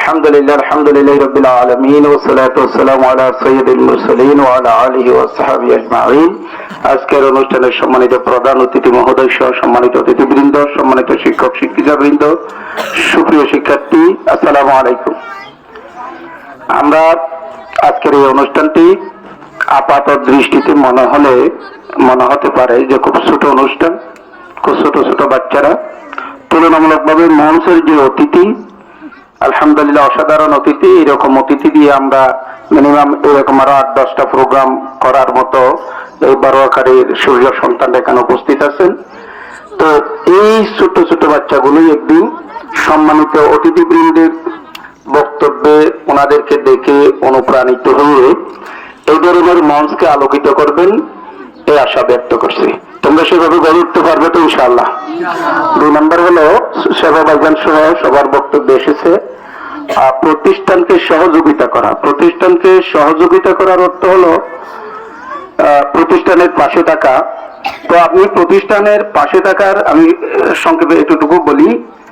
আলহামদুলিল্লাহ রাব্বিল আলামিন ওয়া সালাতু ওয়াসসালামু আলা সাইয়্যিদিল মুরসালিন ওয়া আলা আলিহি ওয়া সাহবিহি আজমাইন। আজকের অনুষ্ঠানের সম্মানিত প্রধান অতিথি মহোদয় সহ সম্মানিত অতিথিবৃন্দ, সম্মানিত শিক্ষক শিক্ষিকাবৃন্দ, সুপ্রিয় শিক্ষার্থী, আসসালামু আলাইকুম। আমরা আজকের এই অনুষ্ঠানটি আপাত দৃষ্টিতে মনে হতে পারে যে খুব ছোট অনুষ্ঠান, খুব ছোট ছোট বাচ্চারা, তুলনামূলকভাবে মঞ্চের যে অতিথি, আলহামদুলিল্লাহ অসাধারণ অতিথি, এরকম অতিথি দিয়ে আমরা মিনিমাম এরকম আরো 8-10টা প্রোগ্রাম করার মতো এই বারোয়াখালীর সূর্য সন্তান এখানে উপস্থিত আছেন। তো এই ছোট ছোট বাচ্চাগুলোই একদিন সম্মানিত অতিথিবৃন্দের বক্তব্যে ওনাদেরকে দেখে অনুপ্রাণিত হয়ে এই ধরনের মঞ্চকে আলোকিত করবেন এই আশা ব্যক্ত করছি। তোমরা সেভাবে গড়ে উঠতে পারবে তো ইনশাআল্লাহ। 2 নম্বর হলো সেবা ভাইজান সহ সবার বক্তব্য এসেছে প্রতিষ্ঠানকে সহযোগিতা করা। প্রতিষ্ঠানকে সহযোগিতা করার অর্থ হলো প্রতিষ্ঠানের পাশে থাকা। তো আপনি প্রতিষ্ঠানের পাশে থাকার, আমি সংক্ষেপে এতটুকু বলি,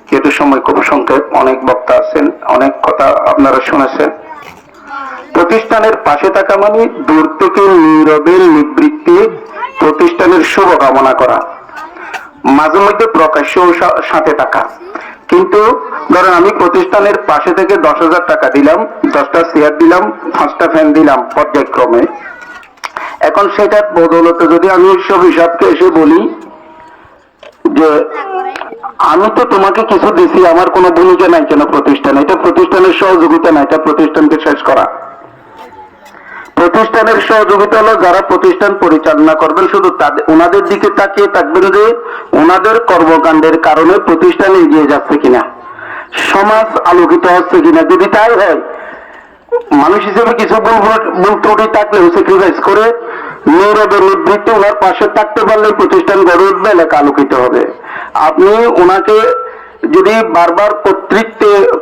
যেহেতু সময় খুব সংক্ষেপ, অনেক বক্তা আছেন, অনেক কথা আপনারা শুনেছেন। প্রতিষ্ঠানের পাশে থাকা মানে দূর থেকে নীরবে নিবৃত্তি প্রতিষ্ঠানের শুভকামনা করা, মাঝে মধ্যে প্রকাশ্য সাথে থাকা। কিন্তু ধরেন আমি প্রতিষ্ঠানের পাশে থেকে 10,000 টাকা দিলাম, 10টা চেয়ার দিলাম, 5টা ফ্যান দিলাম পর্যায়ক্রমে। এখন সেটার বদৌলতে যদি আমি সব হিসাবকে এসে বলি যে আমি তো তোমাকে কিছু দিছি, আমার কোনো ভূমিকা নাই কেন প্রতিষ্ঠানে? এটা প্রতিষ্ঠানের সহযোগিতা না, এটা প্রতিষ্ঠানকে শেষ করা। প্রতিষ্ঠানের সহযোগিতা হলো যারা প্রতিষ্ঠান পরিচালনা করবেন শুধু ওনাদের দিকে তাকিয়ে থাকবেন যে ওনাদের কর্মকাণ্ডের কারণে প্রতিষ্ঠান এগিয়ে যাচ্ছে কিনা, সমাজ আলোকিত হচ্ছে কিনা। যদি তাই হয়, মানুষ হিসেবে কিছু ভুল ত্রুটি থাকলেও স্যাক্রিফাইস করে নীরবে নিবৃত্তি ওনার পাশে থাকতে পারলে প্রতিষ্ঠান গড়ে উঠবে, এলাকা আলোকিত হবে। আপনি ওনাকে যদি বারবার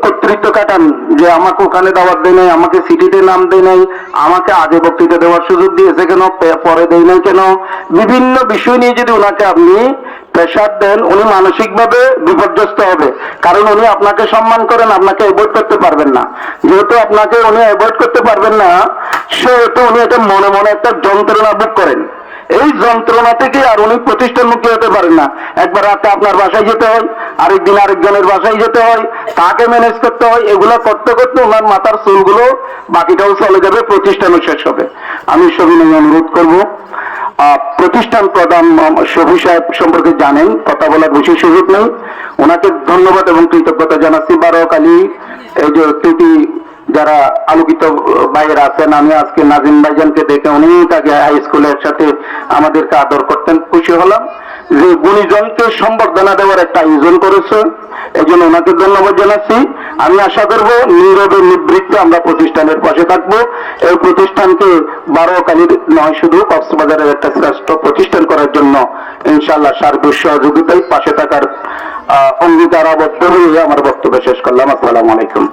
কর্তৃত্ব কাটান যে আমাকে ওখানে দাওয়াত দেয় নাই, আমাকে সিটিতে নাম দেয় নাই, আমাকে আগে বক্তৃতা দেওয়ার সুযোগ দিয়েছে কেন, পরে দেয় নাই কেন, বিভিন্ন বিষয় নিয়ে যদি ওনাকে আপনি প্রেশার দেন, উনি মানসিকভাবে বিপর্যস্ত হবে। কারণ উনি আপনাকে সম্মান করেন, আপনাকে অ্যাভয়েড করতে পারবেন না। যেহেতু আপনাকে উনি অ্যাভয়েড করতে পারবেন না, সেহেতু উনি এটা মনে মনে একটা যন্ত্রণা ভোগ করেন। এই যন্ত্রণা থেকে আর উনি প্রতিষ্ঠানমুখী হতে পারেন না। একবার রাতে আপনার বাসায় যেতে হয়, আরেকদিন আরেকজনের বাসায় যেতে হয়, তাকে ম্যানেজ করতে হয়। এগুলো করতে করতে ওনার মাথার চুলগুলো বাকিটাও চলে যাবে, প্রতিষ্ঠানও শেষ হবে। আমি সবিনয় অনুরোধ করব, প্রতিষ্ঠান প্রধান শফি সাহেব সম্পর্কে জানেন, কথা বলার বিশেষ সুযোগ নেই। ওনাকে ধন্যবাদ এবং কৃতজ্ঞতা জানাচ্ছি। বারোয়াখালী এই যে কৃতি যারা আলোকিত ভাইয়েরা আছেন, আমি আজকে নাজিম ভাইজানকে দেখে অনেক আগে হাই স্কুলে একসাথে আমাদেরকে আদর করতেন, খুশি হলাম যে গুণীজনকে সম্বর্ধনা দেওয়ার একটা আয়োজন করেছে, এই জন্য ওনাকে ধন্যবাদ জানাচ্ছি। আমি আশা করব নীরবে নিবৃত্তে আমরা প্রতিষ্ঠানের পাশে থাকবো। এই প্রতিষ্ঠানকে বারোয়াখালীর নয়, শুধু কক্সবাজারের একটা শ্রেষ্ঠ প্রতিষ্ঠান করার জন্য ইনশাআল্লাহ সার্বিক সহযোগিতায় পাশে থাকার অঙ্গীকারাবদ্ধ হয়ে আমার বক্তব্য শেষ করলাম। আসসালামু আলাইকুম।